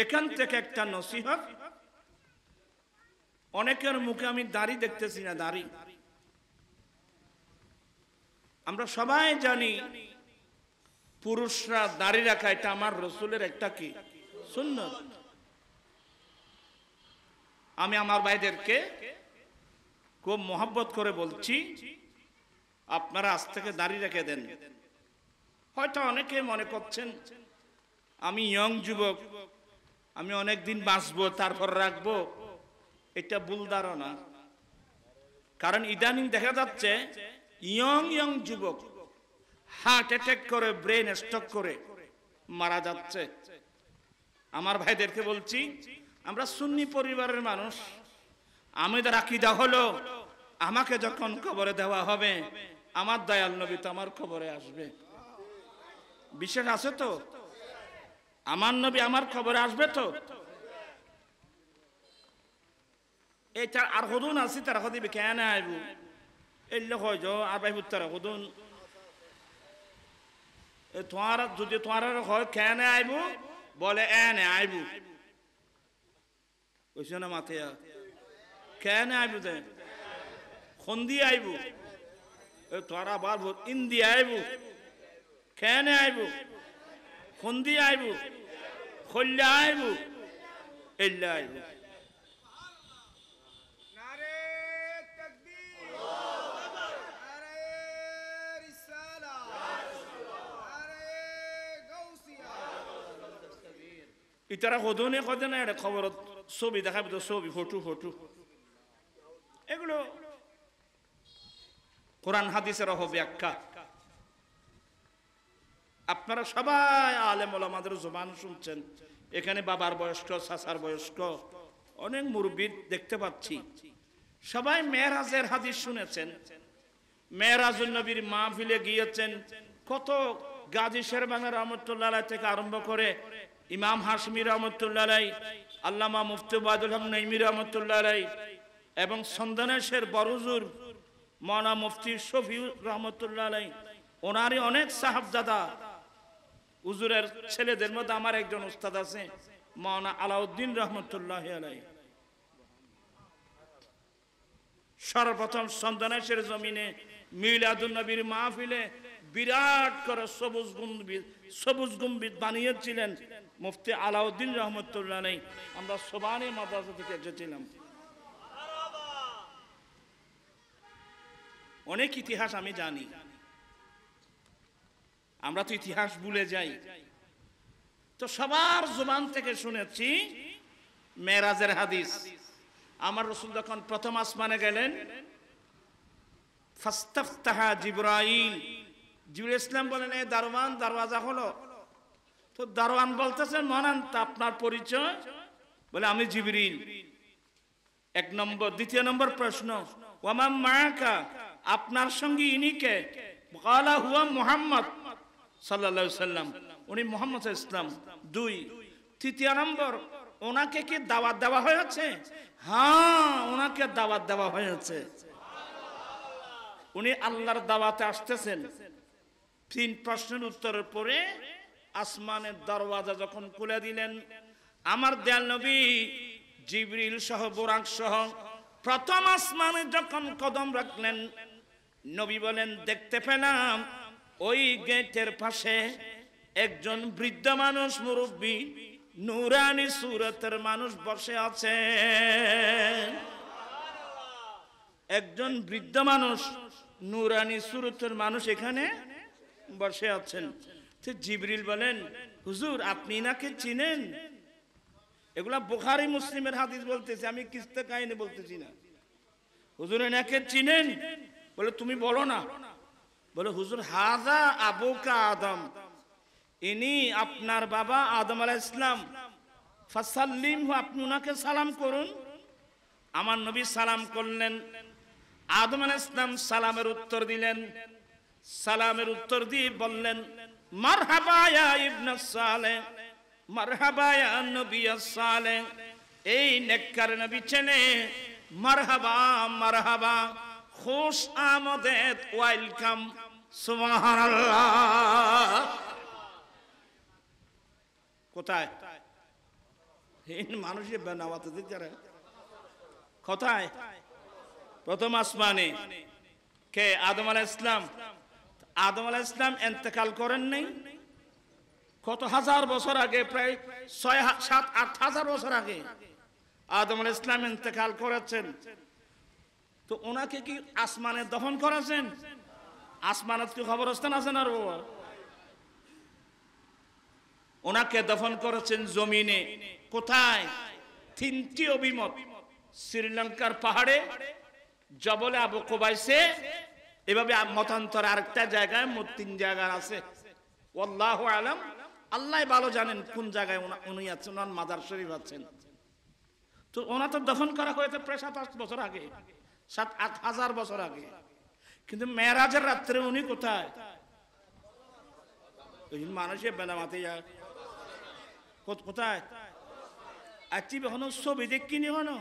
এখান থেকে একটা নসিহত, অনেকের মুখে আমি দাড়ি দেখতেছি না, দাড়ি। আমরা সবাই জানি পুরুষরা দাড়ি রাখা এটা আমার রসুলের একটা কি সুন্নত। আমি আমার ভাইদেরকে খুব মোহাব্বত করে বলছি, আপনারা আজ থেকে দাড়ি রেখে দেন। হয়তো অনেকে মনে করছেন আমি ইয়ং যুবক, আমি অনেক দিন বাঁচবো তারপর রাখবো, এটা ভুল ধারণা। কারণ ইদানিং দেখা যাচ্ছে ইয়ং যুবক হার্ট অ্যাটাক করে, ব্রেন স্ট্রোক করে মারা যাচ্ছে। আমার ভাইদেরকে বলছি, আমরা সুন্নি পরিবারের মানুষ, আমাদের আকীদা হলো আমাকে যখন কবরে দেওয়া হবে আমার দয়াল নবী তো আমার কবরে আসবে। বিশ্বাস আছে তো? আমার নবী আমার কবরে আসবে তো? এটা আর হদুন আছে তারা হদিবে কেন আইবু এলে হয় আর ভাই তারা হদুন তোমার যদি তোমার হয় কেন আইবু বলে এনে আইবু বুঝছো না মাথিয়া কেন আইবু দে খন্দি আইবু তোরা বার ইন্দি আইবু কেন আইবু খন্দি আইবু খল্লা আইবু এলে আইবু। ইতারা কদনে কদে না এটা খবর ছবি দেখাবে তো, ছবি ফটো এগুলো কোরআন হাদিসের ব্যাখ্যা। আপনারা সবাই আলেম ওলামাদের জবান শুনছেন, এখানে বাবার বয়স্ক, চাচার বয়স্ক অনেক মুরব্বি দেখতে পাচ্ছি, সবাই মেরাজের হাদিস শুনেছেন। মেরাজুন নবীর মাহফিলে গিয়েছেন, কত গাজী শেরবাংলা রহমতুল্লাহ থেকে আরম্ভ করে ইমাম হাশমি রহমতুল্লাহ, আল্লামা মুফতি ওবায়দুল হক নাইমি রহমতুল্লাহ এবং সন্দানেশের বড়হুজুর মাওলানা মুফতি শফিউর রহমতুল্লাহ, ওনারই অনেক সাহাবজাদা হুজুরের ছেলেদের মধ্যে আমার একজন উস্তাদ আছে মাওলানা আলাউদ্দিন রহমতুল্লাহ আলাইহি। সর্বপ্রথম সন্দানেশের জমিনে মিলাদুন নবীর মাহফিলে বিরাট করে সবুজ গম্বুজ বানিয়েছিলেন মুফতি আলাউদ্দিন রহমতুল্লাহ। আমরা সোবানি মাদ্রাসা থেকে এসেছিলাম। অনেক ইতিহাস আমি জানি, আমরা তো ইতিহাস ভুলে যাই। তো সবার জবান থেকে শুনেছি মেরাজের হাদিস। আমার রাসূল যখন প্রথম আসমানে গেলেন, ফাস্তাফতাহা জিবরাইল, জিবরাইল ইসলাম বলেন এই দারওয়ান দরওয়াজা হলো। তো দারওয়ান বলতেছেন মহান আপনার পরিচয়, বলে আমি জিবরিল। এক নম্বর। দ্বিতীয় নম্বর প্রশ্ন, ওয়া মা'আকা, আপনার সঙ্গে ইনি কে? ক্বালা হুয়া মুহাম্মদ সাল্লাল্লাহু আলাইহি সাল্লাম, উনি মুহাম্মদ ইসলাম। দুই। তৃতীয় নম্বর, ওনাকে কি দাওয়াত দেওয়া হয়েছে? হ্যাঁ, ওনাকে দাওয়াত দেওয়া হয়েছে, উনি আল্লাহর দাওয়াতে আসতেছেন। তিন প্রশ্নের উত্তরের পরে আসমানের দরওয়াজা যখন খুলে দিলেন, আমার দয়াল নবী জিবরিল সহ বুরাক সহ প্রথম আসমানে যখন কদম রাখলেন, নবী বলেন দেখতে পেলাম ওই গেটের পাশে একজন বৃদ্ধ মানুষ, মুরব্বী, নূরানি সুরতের মানুষ বসে আছে। একজন বৃদ্ধ মানুষ, নূরানি সুরতের মানুষ এখানে বসে আছেন। জিবরিল বলেন, হুজুর আপনি নাকি চিনেন? এগুলা বুখারী মুসলিমের হাদিস বলতেছে, আমি কিস্তে কাহিনী বলতেছি না। হুজুর এনাকে চিনেন? বলে তুমি বলো না। বলে হুজুর হাজা আবুকা আদম, ইনি আপনার বাবা আদম আলাইহিস সালাম। ফাসাল্লিম, আপনি ওনাকে সালাম করুন। আমার নবী সালাম করলেন। আদম আলাইহিস সালাম সালামের উত্তর দিলেন। সালামের উত্তর দিয়ে বললেন, মারহাবা ইয়া ইবনে সালেহ, মারহাবা ইয়া নবী সালেহ, এই নেককার নবী ছেলে, মারহাবা মারহাবা, খুশ আমদেদ, ওয়েলকাম, সুবহানাল্লাহ। কোথায়? মানুষের বেনাওয়াতে যারা কোথায়? প্রথম আসমানে। কে? আদম আলাইহিস সালাম। আদম আলাইহিস সালাম ইন্তেকাল করেন নাই কত হাজার বছর আগে, প্রায় 6-7-8 বছর আগে আদম আলাইহিস সালাম ইন্তেকাল করেছেন। তো ওনাকে কি আসমানে দফন করেছেন? আসমানত কি খবরস্থান আছে না? ওনাকে দফন করেছেন জমিনে। কোথায়? 3টি অভিমত, শ্রীলঙ্কার পাহাড়ে, জবলে আবু কুবাইসে, এভাবে মতান্তর আরেকটা জায়গায়, মোট 3 জায়গা আছে। আল্লাহু আলাম, আল্লাহ ভালো জানেন কোন জায়গায় উনি আছেন, ওনার মাজার শরীফ আছেন। তো ওনা তো দফন করা হয়েছে প্রায় 7-8 বছর আগে, 7-8 হাজার বছর আগে। কিন্তু মেরাজের রাত্রে উনি কোথায়? মানুষের বেনামাতে যায় কোথায়? আচ্ছি এখনো ছবি দেখিনি, এখনো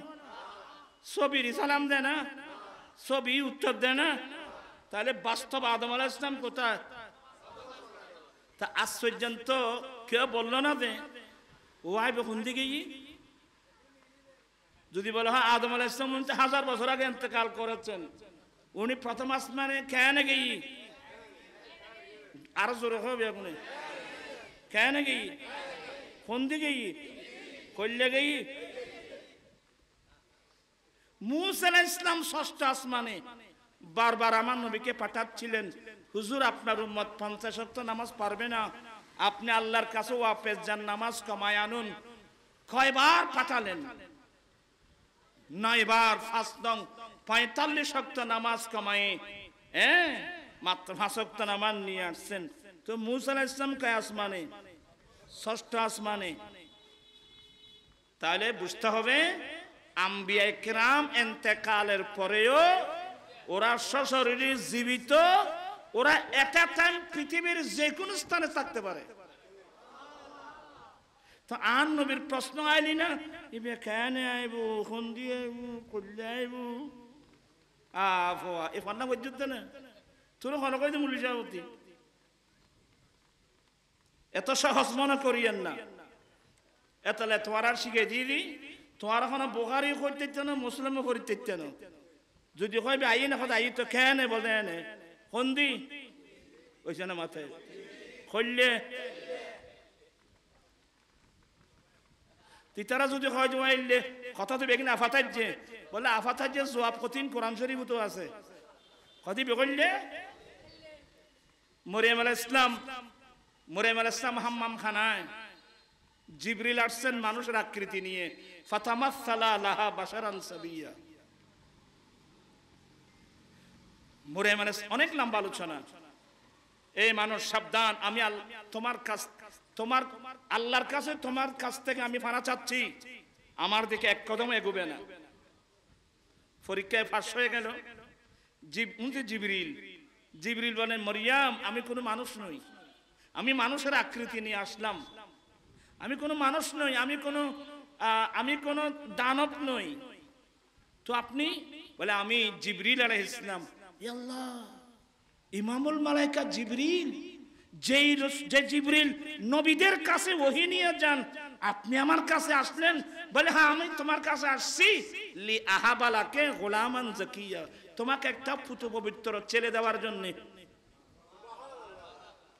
ছবির সালাম দেয় না, ছবি উত্তর দেয় না, তাহলে বাস্তব আদম আলাইহিস সালাম কোথায়? তা আশ্চর্য, কেউ বললো না যে ও আইবে কোন দিকে? যদি বলো হ্যাঁ আদম আলাইহিস সালাম 1000 বছর আগে ইন্তেকাল করেছেন, উনি প্রথম আসমানে কেন গেই? আরো জোরে হবে এখন, কেন গেই? কোন দিকে করলে গেই? মুসা আলাইহিস সালাম 6ষ্ঠ আসমানে বারবার আমার নবীকে পাঠাচ্ছিলেন, হুজুর আপনার উম্মত 50 ওয়াক্ত নামাজ পারবে না, আপনি আল্লাহর কাছে ওয়াফেজ যান, নামাজ কমায় আনুন। কয়বার পাঠালেন? 9 বার। 45 ওয়াক্ত নামাজ কমায়ে মাত্র 5 ওয়াক্ত নামাজ নিয়ে আসছেন। তো মুসা আলাইহিস সালাম কয় আসমানে? 6ষ্ঠ আসমানে। তাহলে বুঝতে হবে আম্বিয়া কিরাম ইন্তেকালের পরেও ওরা সশরীরে জীবিত, ওরা একটা টাইম পৃথিবীর যে কোনো স্থানে থাকতে পারে। তো আর নবীর প্রশ্ন আইলি না, ইবে কেন আইব, কোন দিয়ে আইব, করলে আইব, আফওয়া এ ফান্না পর্যন্ত না তোর হলো কই তো মুলি যাবতি। এত সহজ মনে করিয়েন না। এতলে তোমার আর শিখে দিবি, তোমার এখন বুখারী করতে না, মুসলিমও করতে না। যদি কইবে আই না কথা আই তো কেন বলে না হন্দি ওইছে না মাথায় করলে তারা যদি হয় জমাইলে কথা তো বেগিন আফাতার যে বলে আফাতার যে জবাব কঠিন কোরআন শরীফ তো আছে কদি বেগলে মরিয়ম আলাইহিস সালাম হাম্মাম খানায় জিবরিল আসছেন মানুষের আকৃতি নিয়ে, ফাতামাসসালা লাহা বাশারান সাবিয়া। মরিয়ম আলাইহিস অনেক লম্বা আলোচনা। এই মানুষ সাবধান, আমি তোমার আল্লাহর কাছে তোমার কাছ থেকে আমি ফানা চাচ্ছি, আমার দিকে এক কদম এগোবে না। পরীক্ষায় ফাঁস হয়ে গেল। জিবরিল বলেন মরিয়াম আমি কোনো মানুষ নই, আমি মানুষের আকৃতি নিয়ে আসলাম, আমি কোনো মানুষ নই, আমি কোনো দানব নই। তো আপনি বলে আমি জিবরিল আলাইহিস সালাম। ইয়া আল্লাহ, ইমামুল মালায়েকা জিবরিল, যে জিবরিল নবীদের কাছে ওহী নিয়ে যান, আপনি আমার কাছে আসলেন? বলে হ্যাঁ আমি তোমার কাছে আসছি লি আহাবালাকে গোলামান জাকিয়া, তোমাকে একটা পুত পবিত্র ছেলে দেওয়ার জন্য।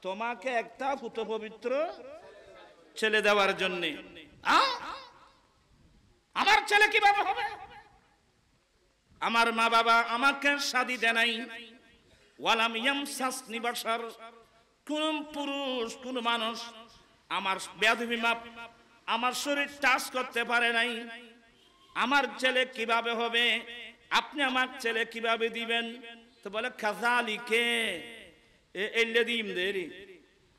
তোমাকে একটা পুত পবিত্র ছেলে দেওয়ার জন্য। আমার ছেলে কিভাবে হবে? আমার মা বাবা আমাকে শাদী দেয় নাই। ওয়ালাম ইয়ামসাসনি বাশার, কোন পুরুষ কোন মানুষ আমার বেয়াদবি মাপ আমার শরীর টাচ করতে পারে নাই। আমার ছেলে কিভাবে হবে? আপনি আমার ছেলে কিভাবে দিবেন? তো বলে কাযালিকে এল্লাযী ইমদেরি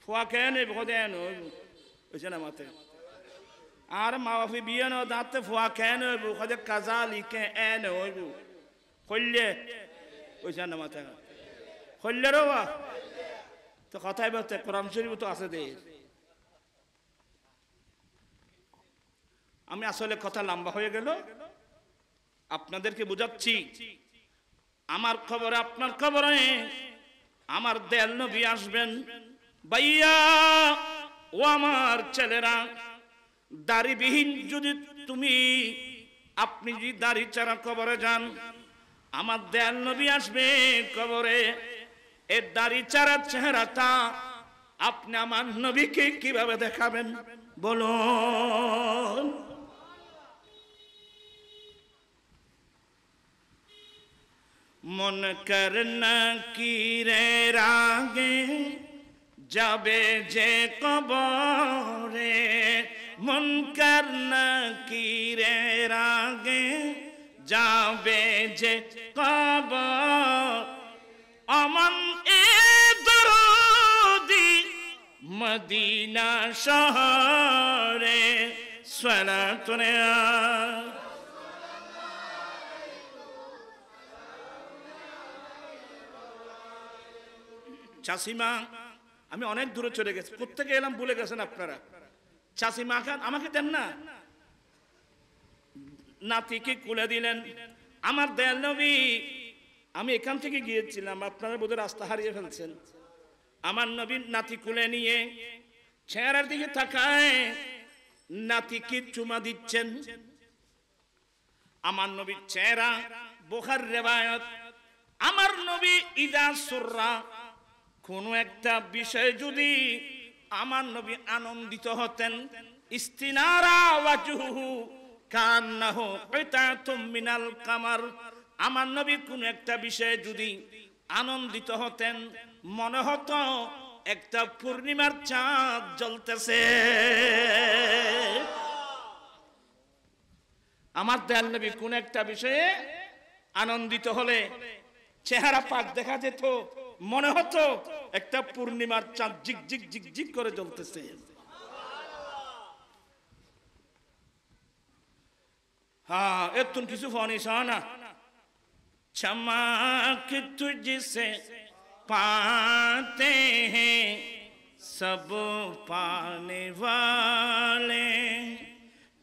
ফুয়াকানে বদেন ওইছে না মাতে আর মাওয়াফি বিয়ান দাতে ফুয়াকানে বদে কাযালিকে এন হইব কইলে ওইছে না মাতে কইলে রওয়া। তো কথাই বলতে কোরআন শরীফ তো আছে দে। আমি আসলে কথা লম্বা হয়ে গেল, আপনাদেরকে বুঝাচ্ছি। আমার খবরে আপনার খবরে আমার দয়াল নবী আসবেন। ভাইয়া ও আমার ছেলেরা, দাড়িবিহীন যদি আপনি যদি দাড়ি ছাড়া কবরে যান, আমার দয়াল নবী আসবে কবরে, এই দাড়ি ছাড়া চেহারাটা আপনি আমার নবীকে কিভাবে দেখাবেন বলুন? মন করনা কিরের আগে যাবে যে কবরে, মন করনা কিরের আগে যাবে যে কবর, অমন এ দরদি মদিনা শহরে সালাতুন চাষিমা। আমি অনেক দূরে চলে গেছি, কোত্থেকে এলাম ভুলে গেছেন আপনারা। চাষিমা আমাকে দেন না, নাতিকে কুলে দিলেন আমার দয়াল নবী। আমি এখান থেকে গিয়েছিলাম, আপনারা বোধহয় রাস্তা হারিয়ে ফেলছেন। আমার নবীর নাতি কুলে নিয়ে চেহারার দিকে তাকায়, নাতিকে চুমা দিচ্ছেন। আমার নবীর চেহারা, বুখারী রিওয়ায়াত, আমার নবী ইদা সুররা, কোন একটা বিষয় যদি আমার নবী আনন্দিত হতেন, ইস্তিনারা ওয়াজহুহু কান্নাহু কিতাতুম মিনাল কামার, আমার নবী কোন একটা বিষয়ে যদি আনন্দিত হতেন, মনে হতো একটা পূর্ণিমার চাঁদ জ্বলতেছে। আমার দয়াল নবী কোন একটা বিষয়ে আনন্দিত হলে চেহারা পাক দেখা যেত, মনে হতো একটা পূর্ণিমার চাঁদ ঝিকঝিক ঝিকঝিক করে জ্বলতেছে। हाँ तुम किसी फोन निशाना चमक तुझसे पाते हैं सब पाने वाले,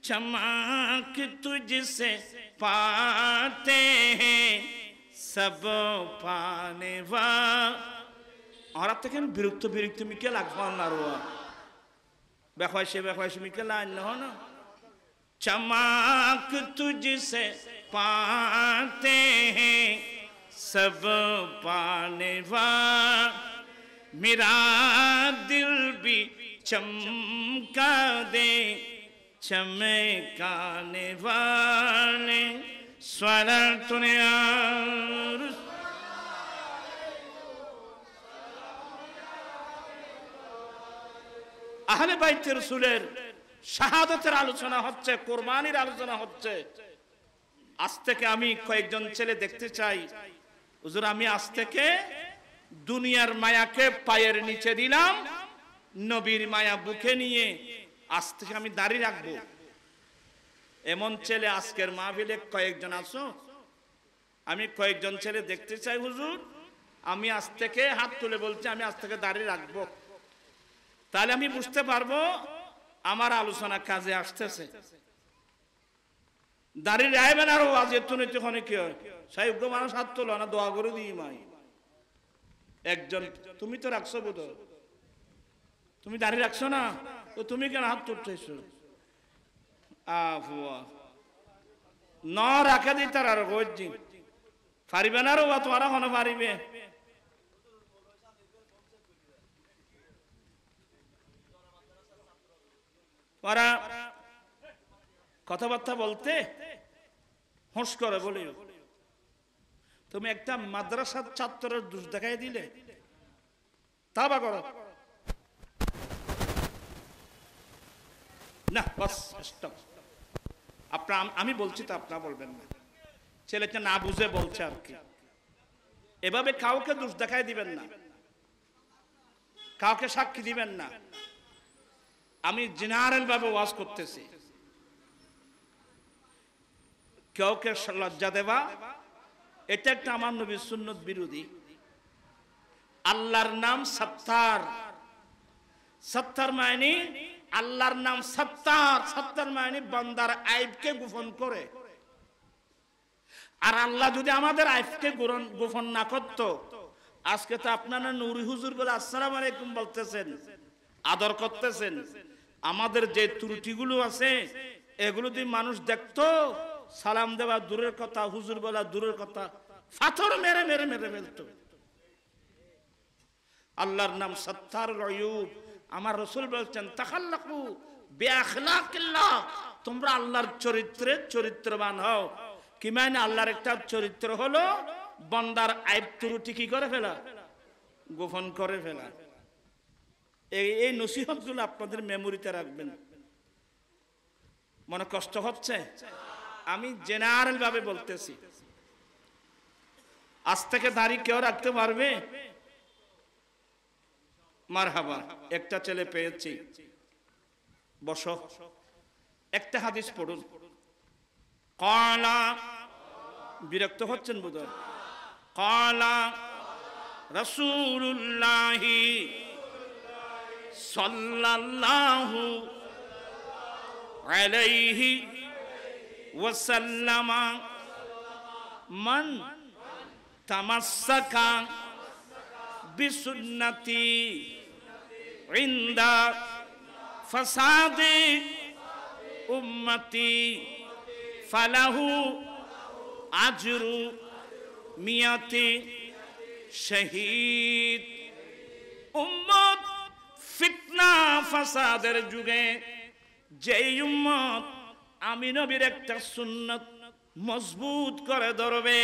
चमक तुझसे पाते हैं सब पाने वाले। और अब तक बिरुक्त बिरुक्त मिके लागफान ना रुआ बेख्वाशी मिके लाइन न हो ना। चमक तुझसे पाते हैं सब पाने वाले, मेरा दिल भी चमका दे चमकाने वाले, स्वलातुन या আহলে বাইত রাসূলের শাহাদাতের আলোচনা হচ্ছে, কুরবানির আলোচনা হচ্ছে। আজ থেকে আমি কয়েকজন ছেলে দেখতে চাই, হুজুর আমি আজ থেকে দুনিয়ার মায়াকে পায়ের নিচে দিলাম, নবীর মায়া বুকে নিয়ে আজ থেকে আমি দাড়ি রাখবো। এমন ছেলে আজকের মাহফিলে কয়েকজন আছো? আমি কয়েকজন ছেলে দেখতে চাই, হুজুর আমি আজ থেকে হাত তুলে বলছি আমি আজ থেকে দাড়ি রাখবো। তাহলে আমি বুঝতে পারবো আমার আলোচনা কাজে আসতেছে। দাড়ি রাখবেন আরো আজ এত নিতে কি হয় সাহেব মানুষ হাত তোলো না, দোয়া করে দিই মাই একজন। তুমি তো রাখছো বোধ, তুমি দাড়ি রাখছো না, তো তুমি কেন হাত তুলতেছো? ন রাখে দিই তার আরো কয়েকদিন পারিবে না, আরো তোমার হনে পারিবে। ওরা কথাবার্তা বলতে হোঁশ করে বলে, তুমি একটা মাদ্রাসার ছাত্রের দোষ দেখাই দিলে তা বা করো না, বাস স্টপ। আপনার আমি বলছি তো আপনারা বলবেন না, ছেলেটা না বুঝে বলছে আর কি। এভাবে কাউকে দোষ দেখাই দিবেন না, কাউকে সাক্ষী দিবেন না। আমি জেনারেল ভাবে ওয়াজ করতেছি, কাউকে লজ্জা দেবা এটা একটা আমার নবীর সুন্নত বিরোধী। আল্লাহর নাম সত্তার, সত্তার মানে আল্লাহর নাম সত্তার, সত্তার মানে বান্দার আইবকে গোপন করে। আর আল্লাহ যদি আমাদের আইবকে গোপন না করত, আজকে তো আপনারা নুরি হুজুর বলে আসসালামু আলাইকুম বলতেছেন, আদর করতেছেন। আমাদের যে ত্রুটিগুলো আছে এগুলো যদি মানুষ দেখতো, সালাম দেওয়া দূরের কথা, হুজুর বলা দূরের কথা, পাথর মেরে মেরে মেরে ফেলতো। আল্লাহর নাম সত্তারুল আয়ুব। আমার রাসূল বলেছেন তাখাল্লাকু বিআখলাকিল্লাহ, তোমরা আল্লাহর চরিত্রে চরিত্রবান হও। কি মানে আল্লাহর একটা চরিত্র হলো বান্দার আইব ত্রুটি কি করে ফেলা, গোপন করে ফেলা। এই নসিহতগুলো আপনাদের মেমোরিতে রাখবেন। মনে কষ্ট হচ্ছে? আমি জেনারেল ভাবে বলতেছি। আজ থেকে দাড়ি কেউ রাখতে পারবে? মারহাবা, একটা ছেলে পেয়েছি। বসো, একটা হাদিস পড়ুন। ক্বালা, বিরক্ত হচ্ছেন বোধহয়। ক্বালা রাসূলুল্লাহি সাল্লাল্লাহু আলাইহি ওয়াসাল্লাম মান তামাসসাকা বিসুন্নতি ইনদা ফাসাদি উম্মতি ফালাহু আজরু মিয়াতি শহীদ। উম্মত ফিতনা ফাসাদের যুগে যেই উম্মত আমি নবীর একটা সুন্নত মজবুত করে ধরবে,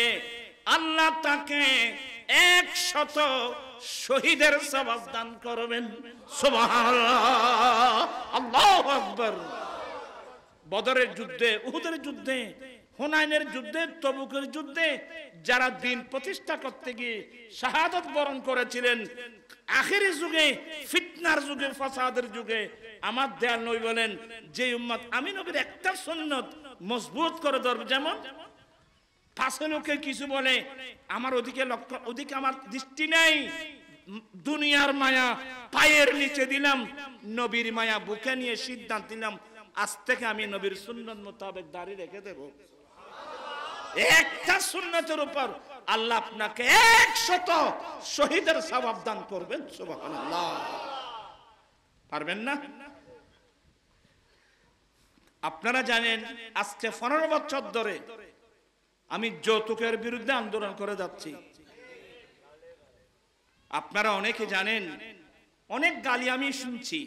আল্লাহ তাকে 100 শহীদের সওয়াব দান করবেন। সুবহানাল্লাহ, আল্লাহু আকবার। বদরের যুদ্ধে, উহুদের যুদ্ধে, হুনাইনের যুদ্ধে, তবুকের যুদ্ধে যারা দিন প্রতিষ্ঠা করতে গিয়ে শাহাদাত বরণ করেছিলেন, আখিরি যুগে, ফিতনার যুগে, ফাসাদের যুগে আমার দয়াল নবী বলেন যে উম্মত আমি নবীর একটা সুন্নত মজবুত করে ধরবে, যেমন পাশে লোকে কিছু বলে আমার ওদিকে লক্ষ্য, ওদিকে আমার দৃষ্টি নেই, দুনিয়ার মায়া পায়ের নিচে দিলাম, নবীর মায়া বুকে নিয়ে সিদ্ধান্ত নিলাম আজ থেকে আমি নবীর সুন্নত মোতাবেক দাঁড়িয়ে রেখে দেব। একটা সুন্নতের উপর আল্লাহ আপনাকে 100 শহীদের সওয়াব দান করবেন। সুবহানাল্লাহ। পারবেন না? আপনারা জানেন আজকে 15 বছর ধরে আমি যৌতুকের বিরুদ্ধে আন্দোলন করে যাচ্ছি। আপনারা অনেকে জানেন, অনেক গালি আমি শুনছি,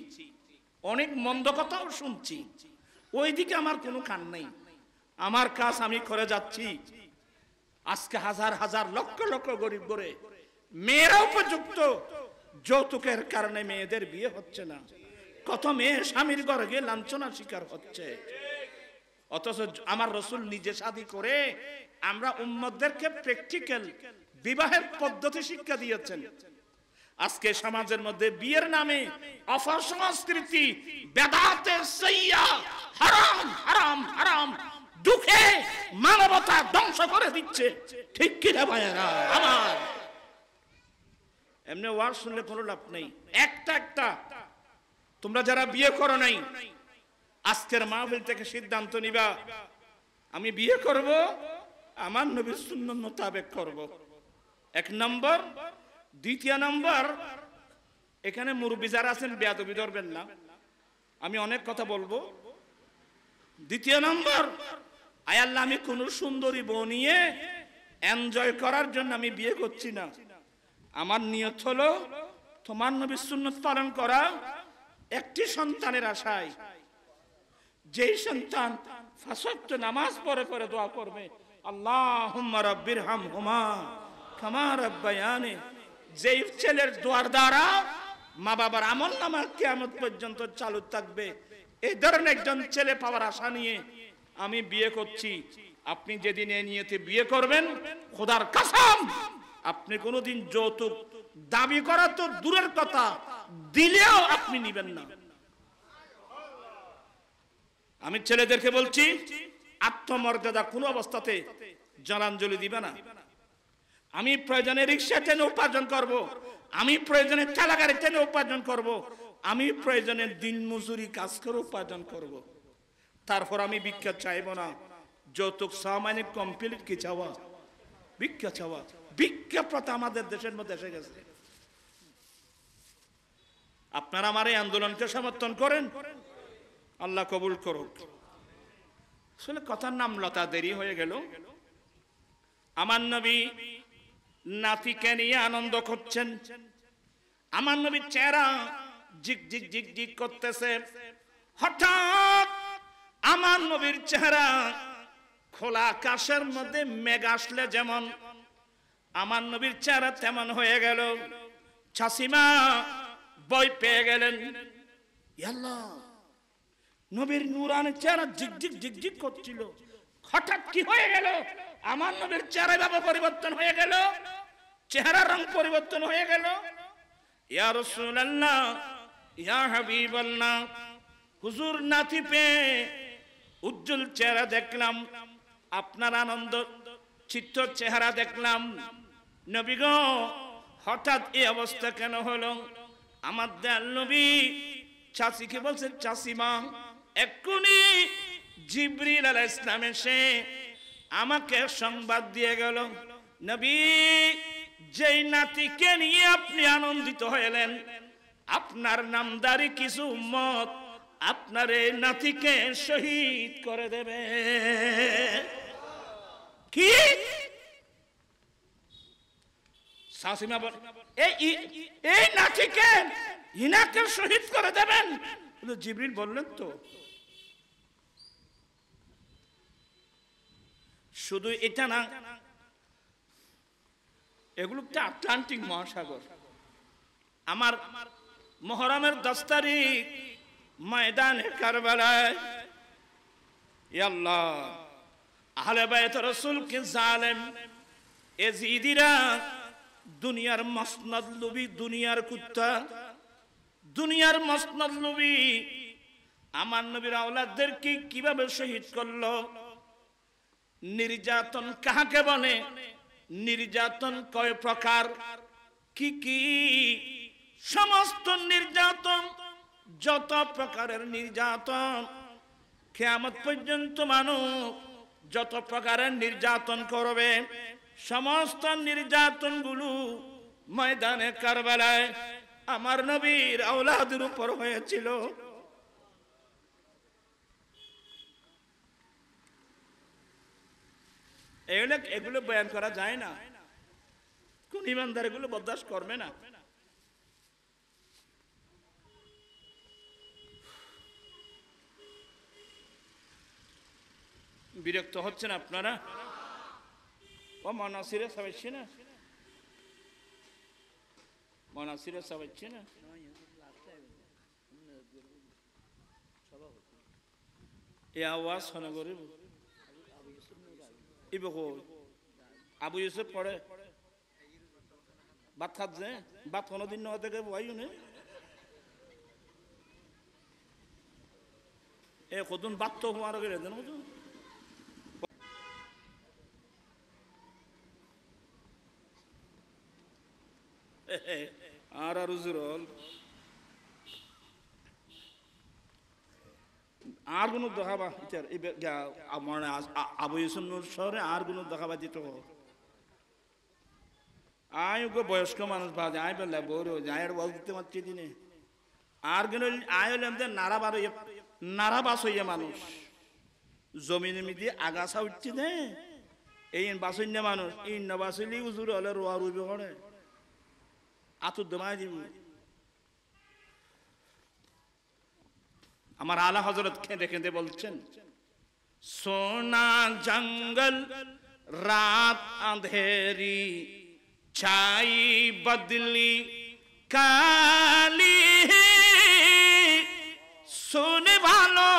অনেক মন্দ কথাও শুনছি, ওইদিকে আমার কোনো কান নেই। আমার কাজ আমি করে যাচ্ছি। আজকে হাজার হাজার লক্ষ লক্ষ গরিব করে মেয়েরা উপযুক্ত, যৌতুকের কারণে মেয়েদের বিয়ে হচ্ছে না। কত মেয়ে স্বামীর ঘরে গিয়ে লাঞ্ছনার শিকার হচ্ছে। অথচ আমার রাসূল নিজে শাদী করে আমরা উম্মতদেরকে প্র্যাকটিক্যাল বিবাহের পদ্ধতি শিক্ষা দিয়েছেন। আজকে সমাজের মধ্যে বিয়ের নামে অপসংস্কৃতি, বেদাতের সাইয়া, হারাম হারাম হারাম, দুঃখে মানবতা ধ্বংস করে দিচ্ছে। ঠিক কি না ভাইরা আমার? এমনি ওয়াজ শুনলে কোনো লাভ নেই। একটা তোমরা যারা বিয়ে করো নাই, আজকের মাহফিল থেকে সিদ্ধান্ত নিবা আমি বিয়ে করব, আমার নবীর সুন্নাত মোতাবেক করব। 1 নম্বর। দ্বিতীয় নম্বর, এখানে মুরব্বি যারা আছেন বেয়াদবি ধরবেন না, আমি অনেক কথা বলবো। দ্বিতীয় নম্বর, আয় আল্লাহ আমি কোন সুন্দরী বউ নিয়ে এনজয় করার জন্য আমি বিয়ে করছি না। আমার নিয়ত হলো তোমার নবীর সুন্নাত পালন করা, একটি সন্তানের আশায়। যেই সন্তান 5 ওয়াক্ত নামাজ পড়ে পড়ে দোয়া করবে আল্লাহুম্মা রাব্বিরহামহুমা কামা রাব্বায়ানি, যেই ছেলের দোয়ার দ্বারা মা বাবার আমলনামা কিয়ামত পর্যন্ত চালু থাকবে, এই ধরনের একজন ছেলে পাওয়ার আশা নিয়ে আমি বিয়ে করছি। আপনি যেদিন এই নিয়তে বিয়ে করবেন, খোদার কসম আপনি কোনোদিন যৌতুক দাবি করা তো দূরের কথা, দিলেও আপনি নেবেন না। আমি ছেলেদেরকে বলছি, আত্মমর্যাদা কোনো অবস্থাতে জলাঞ্জলি দিবে না। আমি প্রয়োজনে রিক্সা টেনে উপার্জন করব, আমি প্রয়োজনে ঠেলা গাড়ি টেনে উপার্জন করব, আমি প্রয়োজনে দিন মজুরি কাজ করে উপার্জন করব। তারপর আমি ভিক্ষা চাইব না। যৌতুক চাওয়া মানে কমপ্লিট কি চাওয়া? ভিক্ষা চাওয়া। ভিক্ষা প্রথা আমাদের দেশের মধ্যে এসে গেছে। আপনারা আমার এই আন্দোলনকে সমর্থন করেন? আল্লাহ কবুল করুক। আসলে কথার নাম লতা, দেরি হয়ে গেল। আমার নবী নাতিকে নিয়ে আনন্দ করছেন। আমার নবীর চেহারা জিক জিক জিক জিক করতেছে। হঠাৎ আমার নবীর চেহারা খোলা আকাশের মধ্যে মেঘ আসলে যেমন আমার নবীর চেহারা তেমন হয়ে গেল। চাষিমা ভয় পেয়ে গেলেন। আল্লাহ, নবীর নূরানি চেহারা জিক জিক জিক জিক করছিল, হঠাৎ কি হয়ে গেল? আমার নবীর চেহারা ভাবে পরিবর্তন হয়ে গেল, চেহারার রং পরিবর্তন হয়ে গেল। ইয়া রাসূলুল্লাহ, ইয়া হাবিবাল্লাহ, হুজুর নাতি পেয়ে উজ্জ্বল চেহারা দেখলাম, আপনার আনন্দ চিত্ত চেহারা দেখলাম। নবী গো, হঠাৎ এই অবস্থা কেন হলো? আমার দয়াল নবী চাচিকে বলছেন, চাচিমা এক্ষুনি জিবরিল আলাইহিস সালাম এসে আমাকে সংবাদ দিয়ে গেল, নবী যেই নাতিকে নিয়ে আপনি আনন্দিত হলেন, আপনার নামদারি কিছু উম্মত আপনার এই নাতিকে শহীদ করে দেবে। কি? শাসিমা বল, এই নাতিকে ইনাকে শহীদ করে দেবেন? জিবরিল বললেন তো। শুধু এটা না, এগুলো তো আটলান্টিক মহাসাগর। আমার মুহররমের 10 তারিখ ময়দানে কারবালায় আল্লাহ আহলে বাইত রাসূলকে জালেম এজিদিরা, দুনিয়ার মসনদ লুবি, দুনিয়ার কুত্তা, দুনিয়ার মসনদ লুবি আমার নবীর আওলাদদেরকে কিভাবে শহীদ করলো। নির্যাতন কাকে বলে? নির্যাতন কয় প্রকার, কি কি? সমস্ত নির্যাতন, যত প্রকারের নির্যাতন কিয়ামত পর্যন্ত মানুষ যত প্রকারের নির্যাতন করবে, সমস্ত নির্যাতনগুলো ময়দানে কারবালায় আমার নবীর আওলাদের উপর হয়েছিল। এগুলো বয়ান করা যায় না, কোন ইমানদার এগুলো বরদাস্ত করবে না। বিরক্ত হচ্ছেন আপনারা? ও মনাসিরে সবাইছে না, মনাসিরে সবাইছে না। এই আওয়াজ শোনা গরিব আবু ইউসুফ পড়ে বাত খাচ্ছে, বাত কোনোদিন না থেকে বই নে এ কতদিন বাত তো মারা গেলে দেন মতো। আর আর উজুরল আর কোনো দেখাবা মানে আবু ইউসুফ শহরে আর কোনো দেখাবা দিত। আয় ওকে বয়স্ক মানুষ বাজে আয় বেলা বড় আয়ের বল দিতে পারছি দিনে আর কোনো আয় হলে আমাদের নারাবাস হইয়া মানুষ জমিনে মিদি আগাছা উঠছে দে এই বাসন্য মানুষ এই নবাসলি উজুর হলে রোয়া রুইবে করে আতুর দমাই দিব। আমার আলা হযরত কেঁদে কেঁদে বলছেন, সোনা জঙ্গল রাত আঁধেরি ছাই বদলি কালি, सोने वालों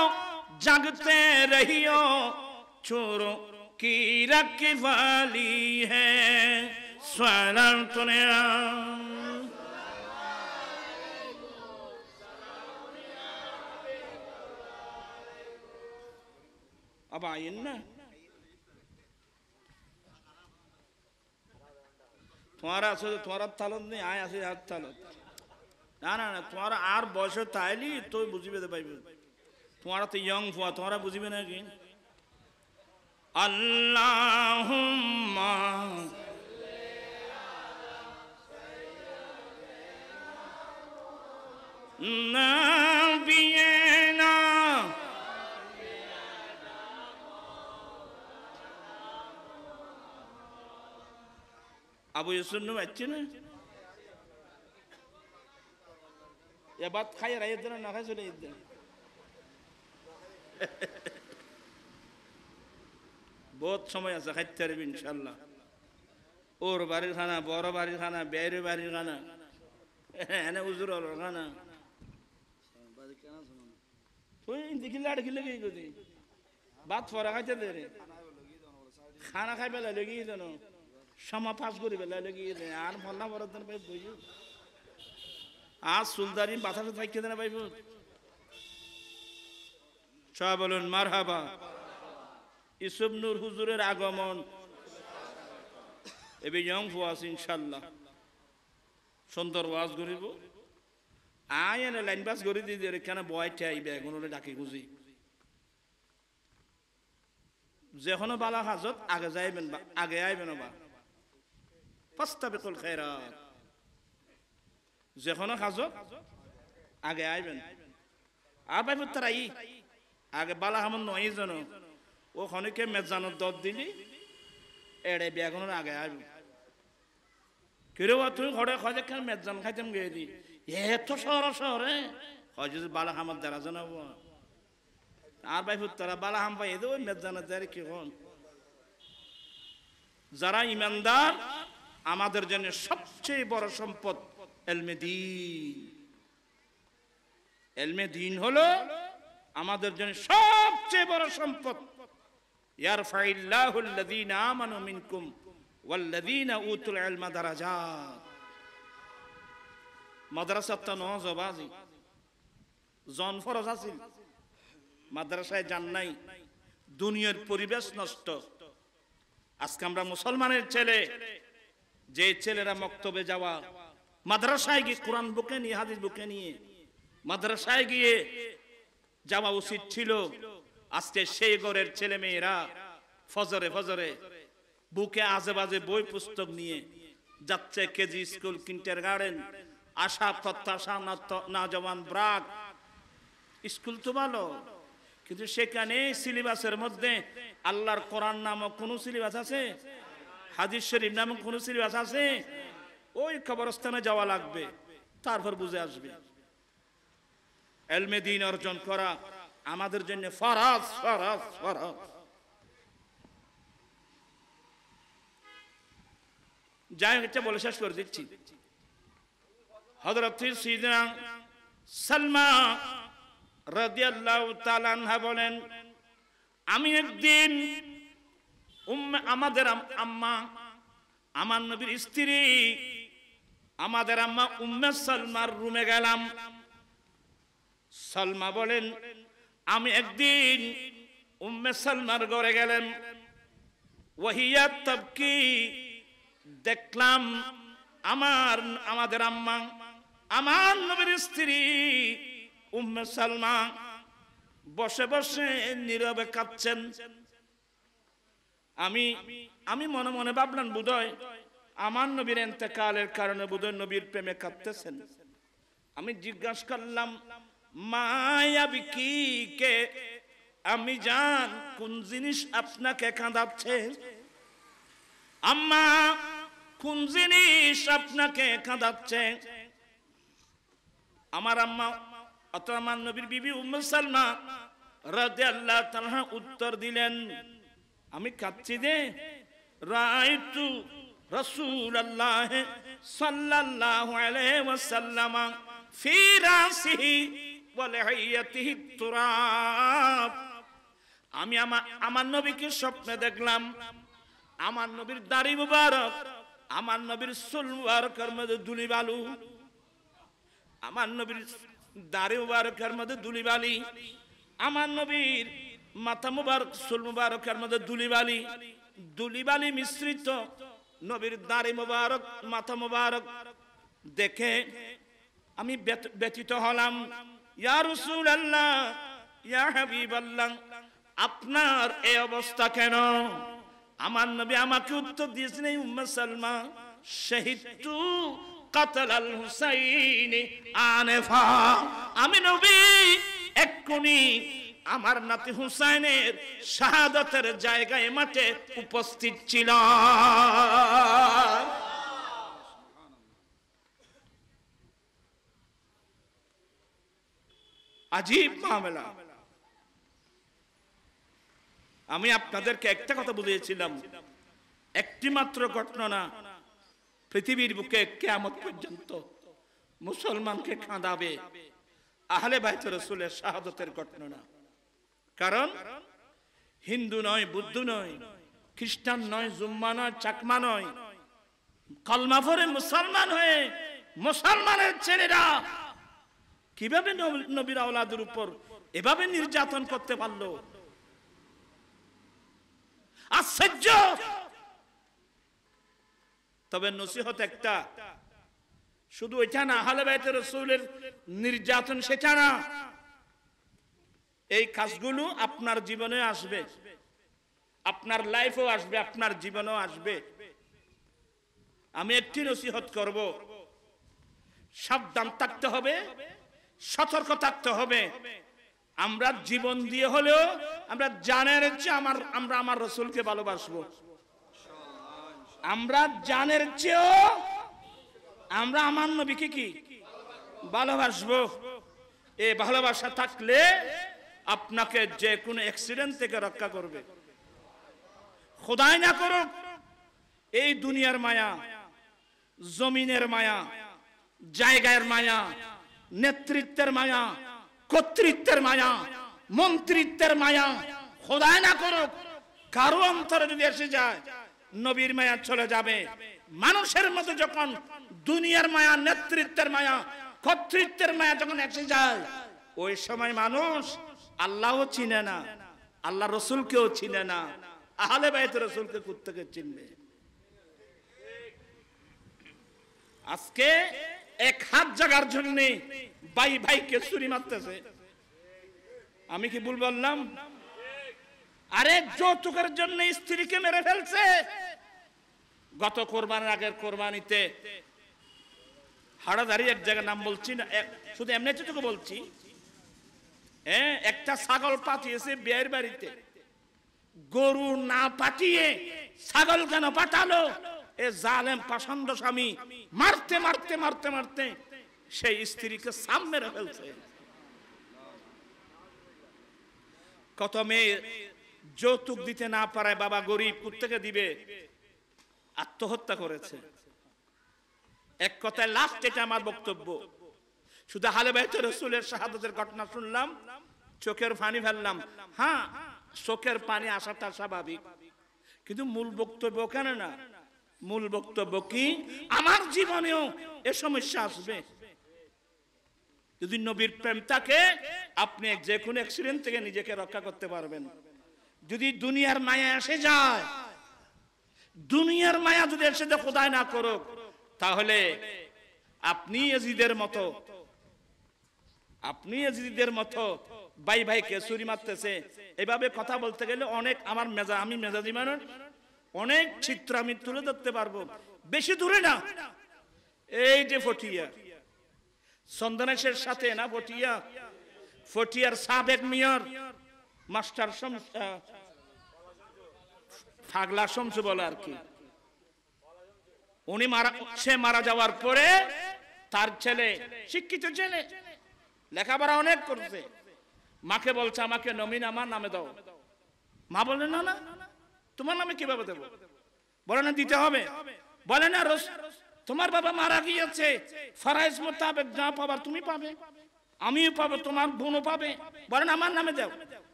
जागते रहियो चोरों की रखवाली है। स्वरण तुने अब आइए ना, तुम्हारा तुम्हारा तालत नहीं आया से हाथ तालत না না না, তোমারা আর বয়স তাইলি তো বুঝিবে পাইবে, তোমারা তো ইয়ং ফুয়া, তোমারা বুঝিবে না কি। আল্লাহুম্মা নাবিয়িনা আবু ইউসুফ নু আচ্ছি না এবার খাই রাইয়ের দিন না খাই চলে দিন বহুত সময় আছে খাইতে পারবি ইনশাল্লাহ ওর বাড়ির খানা বড় বাড়ির খানা বেয়ের বাড়ির খানা এনে উজুর খানা তুই দেখিলে আর খিলে কি করি ভাত ফরা খাইতে দে রে খানা খাই পেলা লেগিয়ে দেন সমা পাস করি পেলা লেগিয়ে দে আর মল্লা বড় দিন ভাই বুঝু আজ সুলতানি বাতাসে থাকতে দেনা ভাই সব বলুন মারহাবা ইউসুফ নূর হুজুরের আগমন এবে ইয়ং ফুয়াস ইনশাল্লাহ সুন্দর ওয়াজ করিব আয় এনে লাইন বাস করে দিয়ে কেন বয়টা আইবে এখন ডাকি খুঁজি যেখানে বালা হাজত আগে যাইবেন আগে আইবেন বা ফাস্তাবিকুল খায়রাত যেখানে হাজত আগে আইবেন আর ভাই তারাই আগে বালা হামন নয় যেন ও খনিকে মেজানোর দর দিলি এড়ে বেগুনের আগে আইব কেউ তুই ঘরে খোঁজে কেন মেজান খাইতাম গিয়ে দি এত শহরে হয় যদি বালা হামার দ্বারা জানাবো আর ভাই তারা বালা হাম পাই ওই মেজানের দ্বারা কি হন যারা ইমানদার আমাদের জন্য সবচেয়ে বড় সম্পদ এলমে দ্বীন এলমে দ্বীন হলো আমাদের জন্য সবচেয়ে বড় সম্পদ ইয়ারফাইল্লাহু আল্লাযীনা আমানু মিনকুম ওয়াল্লাযীনা উতুল ইলমা দারাজাত মাদ্রাসাটা নজবাজি জন ফরজ আছিল মাদ্রাসায় যান নাই দুনিয়ার পরিবেশ নষ্ট আজকে আমরা মুসলমানের ছেলে যে ছেলেরা মক্তবে যাওয়া মাদ্রাসায় গিয়ে কোরআন বুকে নিয়ে হাদিস বুকে নিয়ে মাদ্রাসায় গিয়ে যাওয়া উচিত ছিল আজকে সেই ঘরের ছেলে মেয়েরা ফজরে ফজরে বুকে আজে বাজে বই পুস্তক নিয়ে যাচ্ছে কেজি স্কুল কিন্ডারগার্টেন আশা প্রত্যাশা না জওয়ান ব্রাক স্কুল তো ভালো কিন্তু সেখানে সিলেবাসের মধ্যে আল্লাহর কোরআন নামক কোন সিলেবাস আছে হাদিস শরীফ নামক কোন সিলেবাস আছে ওই কবরস্থানে যাওয়া লাগবে তারপর বুঝে আসবে ইলমে দ্বীন অর্জন করা আমাদের জন্য ফরজ ফরজ ফরজ যাই এটা বলে শেষ করে দিচ্ছি হযরত সাইয়েদনা সালমা রাদিয়াল্লাহু তাআলা আনহা বলেন আমি একদিন আমাদের আম্মা আমার নবীর স্ত্রী আমাদের আম্মা উম্মে সালমার রুমে গেলাম সালমা বলেন আমি একদিন উম্মে সালমার ঘরে গেলাম ওয়াহিয়া তাবকি দেখলাম আমাদের আম্মা আমার নবীর স্ত্রী উম্মে সালমা বসে বসে নীরবে কাঁদছেন আমি মনে মনে ভাবলাম বোধহয় আমার নবীর ইন্তেকালের কারণে বোধহয় নবীর প্রেমে কাঁদতেছেন আমি জিজ্ঞাসা করলাম মায়াবি কি কে আমি জান কোন জিনিস আপনাকে কাঁদাচ্ছে আম্মা কোন জিনিস আপনাকে কাঁদাচ্ছে আমার আম্মা অত আমার নবীর বিবি উম্মে সালমা রাদিয়াল্লাহু তাআলা উত্তর দিলেন আমি কাঁদছি দে রাআইতু রাসূলুল্লাহ সাল্লাল্লাহু আলাইহি ওয়াসাল্লাম ফি রাসিহি ওয়া লিহিয়াতিহি তুরাব আমি আমার নবীকে স্বপ্নে দেখলাম আমার নবীর দাড়ি মুবারক আমার নবীর চুল মুবারকের মধ্যে ধুলি বালু আমার নবীর দাড়ি মুবারকের মধ্যে ধুলি বালি আমার নবীর মাথা মুবারক চুল মুবারকের মধ্যে ধুলি বালি মিশ্রিত নবীর দাড়ি মুবারক মাথা মুবারক দেখে আমি ব্যথিত হলাম ইয়া রাসূলুল্লাহ ইয়া হাবিবাল্লাহ আপনার এই অবস্থা কেন আমার নবী আমাকে উত্তর দিয়েছেন এই উম্মে সালমা শাহিদতু কাতল আল হুসাইন আনফা আমি নবী এক্ষুনি আমার নাতি হুসাইনের শাহাদাতের জায়গায় মাঠে উপস্থিত ছিলাম আজীব মামলা। আমি আপনাদেরকে একটা কথা বুঝিয়েছিলাম, একটি মাত্র ঘটনা না, পৃথিবীর বুকে কিয়ামত পর্যন্ত মুসলমানকে কাঁদাবে আহলে বাইত রাসূলের শাহাদাতের ঘটনা। কারণ হিন্দু নয়, বুদ্ধ নয়, খ্রিস্টান নয়, জুম্মা নয়, চাকমা নয়, কলমা পড়ে মুসলমান হয়ে মুসলমানের ছেলেরা কিভাবে নবীর আওলাদের উপর এভাবে নির্যাতন করতে পারলো? আশ্চর্য। তবে নসিহত একটা, শুধু এটা না, আহলে বাইত রাসূলের নির্যাতন সেটা না, এই কাজগুলো আপনার জীবনে আসবে, আপনার লাইফেও আসবে, আপনার জীবনেও আসবে। আমি একটি নসিহত করব, সাবধান থাকতে হবে, সতর্ক থাকতে হবে। আমরা জীবন দিয়ে হলেও আমরা জানের চেয়ে আমরা আমার রাসূলকে ভালোবাসবো। আমরা জানের চেয়েও আমরা আমার নবীকে কি ভালোবাসবো। এই ভালোবাসা থাকলে আপনাকে যে কোনো অ্যাক্সিডেন্ট থেকে রক্ষা করবে। খোদাই না করুক এই দুনিয়ার মায়া, জমিনের মায়া, জায়গার মায়া, নেতৃত্বের মায়া, কর্তৃত্বের মায়া, মন্ত্রিত্বের মায়া, খোদাই না করুক কারো অন্তরে যদি এসে যায়, নবীর মায়া চলে যাবে। মানুষের মতো যখন দুনিয়ার মায়া, নেতৃত্বের মায়া, কর্তৃত্বের মায়া যখন এসে যায়, ওই সময় মানুষ আল্লাহও চিনে না, আল্লাহ রসুলকেও চিনে না, আহলে বাইত রাসূলকে কোত্থেকে চিনবে? আজকে এক হাত জায়গার জন্য ভাই ভাইকে ছুরি মারতেছে। আমি কি ভুল বললাম? আরে যৌতুকের জন্য স্ত্রীকে মেরে ফেলছে। গত কোরবানির আগের কোরবানিতে হাড়াদারি এক জায়গার নাম বলছি না, শুধু এমনিতেটুকু বলছি, একটা ছাগল পাঠিয়েছে বিয়ের বাড়িতে। গরু না পাঠিয়ে ছাগল কেন পাঠালো? এ জালেম পাষণ্ড স্বামী মারতে মারতে মারতে মারতে সেই স্ত্রীকে সাম মেরে ফেলছে। কত মেয়ে যৌতুক দিতে না পারায় বাবা গরিব কোত্থেকে দিবে, আত্মহত্যা করেছে। এক কথায় লাস্ট এটা আমার বক্তব্য। শুধু আহলে বাইত রাসূলের শাহাদাতের ঘটনা শুনলাম, চোখের পানি ফেললাম। হ্যাঁ, চোখের পানি আসাটা স্বাভাবিক, কিন্তু মূল বক্তব্য কেন না? মূল বক্তব্য কি, আমার জীবনেও এ সমস্যা আসবে। যদি নবীর প্রেম থাকে, আপনি যে কোনো অ্যাক্সিডেন্ট থেকে নিজেকে রক্ষা করতে পারবেন। যদি দুনিয়ার মায়া এসে যায়, দুনিয়ার মায়া যদি এসে যায়, খোদাই না করুক, তাহলে আপনি ইয়াজিদের মতো ভাই ভাইকে ছুরি মারতেছে। এভাবে কথা বলতে গেলে অনেক আমি মেজাজি মানুষ, অনেক চিত্র আমি তুলে ধরতে পারবো। বেশি দূরে না, এই যে ফটিয়া, চন্দনেশের সাথে না ফটিয়ার সাবেক মেয়র মাস্টার ফাগলা শমসু বলে আর কি, সে মারা যাওয়ার পরে তার ছেলে, শিক্ষিত ছেলে, লেখাপড়া অনেক করছে, মাকে বলছে আমাকে নমিন আমার নামে দাও। মা বলে না না, তোমার নামে কিভাবে দেবো? বলে না দিতে হবে। বলে না তোমার বাবা মারা গিয়েছে, ফরজ মোতাবেক যা পাবার তুমি পাবে, আমিও পাবো, তোমার বোনও পাবে। বলে না আমার নামে দাও।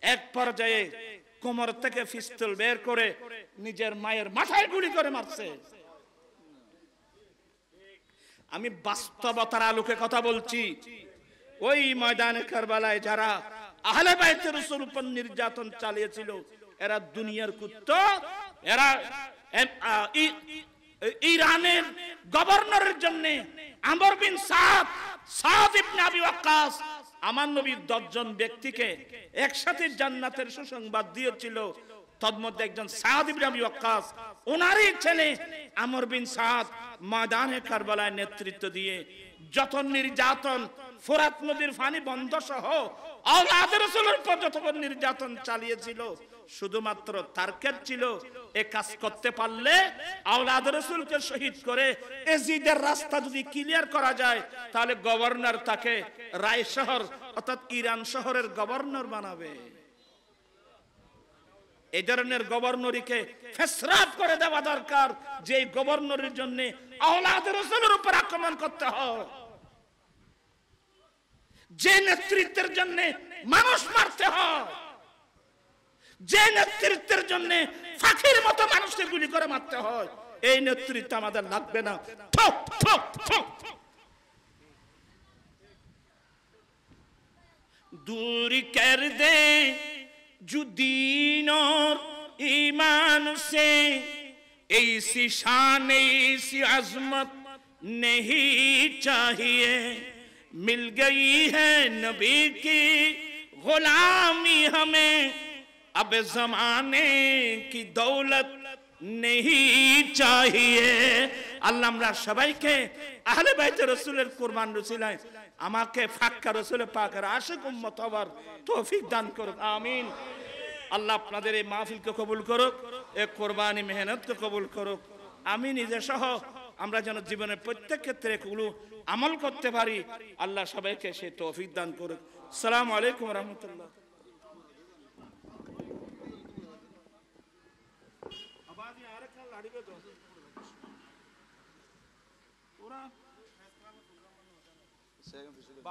এক পর্যায়ে কোমর থেকে পিস্তল বের করে নিজের মায়ের মাথায় গুলি করে মারছে। আমি বাস্তবতার আলোকে কথা বলছি। ওই ময়দানে কারবালায় যারা আহলে বাইত রাসূল উপর নির্যাতন চালিয়েছিল, এরা দুনিয়ার কুত্তা। এরা ইরানের গভর্নরের জন্য আমর বিন সাদ ইবনে আবি ওয়াক্কাস আমার নবী 10 জন ব্যক্তিকে একসাথে জান্নাতের সুসংবাদ দিয়েছিল। তন্মধ্যে একজন সাদ ইবনে আবি ওয়াক্কাস, ওনারই ছেলে আমর বিন সাদ ময়দানে কারবালায় নেতৃত্ব দিয়ে যত নির্যাতন, ফোরাত নদীর পানি বন্ধ সহ আওলাদ রাসূলের উপর যত নির্যাতন চালিয়েছিল, শুধুমাত্র তারকের ছিল এ কাজ করতে পারলে আওলাদ রাসূলকে শহীদ করে এজিদের রাস্তা যদি ক্লিয়ার করা যায়, তাহলে গভর্নর তাকে রায় শহর অর্থাৎ ইরান শহরের গভর্নর বানাবে। এই ধরনের গভর্নরকে ফেসরাফ করে দেওয়া দরকার, যে গভর্নরের জন্য আওলাদে রাসূলের উপর আক্রমণ করতে হয়, যে নেতৃত্বের জন্য মানুষ মারতে হয়, যে নেতৃত্বের জন্য ফাঁকির মতো মানুষকে গুলি করে মারতে হয়, এই নেতৃত্ব আমাদের লাগবে না। दूर कर दे जो दीन और ईमान से, ऐसी शान ऐसी अजमत नहीं चाहिए। मिल गई है नबी की गुलामी हमें, अब जमाने की दौलत नहीं चाहिए। আল্লাহ আমরা সবাইকে আহলে বাইতে রাসূলের কুরবান রসিলায় আমাকে ফাক্কা রাসূলের পাকের আশিক উম্মত হওয়ার তৌফিক দান করুক, আমিন। আল্লাহ আপনাদের এই মাহফিলকে কবুল করুক, এই কুরবানি মেহনতকে কবুল করুক। আমি নিজে সহ আমরা যেন জীবনের প্রত্যেক ক্ষেত্রে এগুলো আমল করতে পারি, আল্লাহ সবাইকে সে তৌফিক দান করুক। আসসালামু আলাইকুম ওয়া রাহমাতুল্লাহ।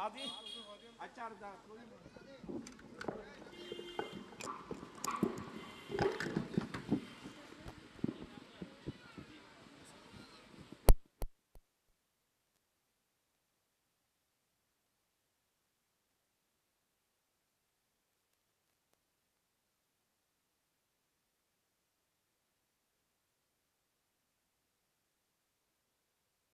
بعدين अच्छा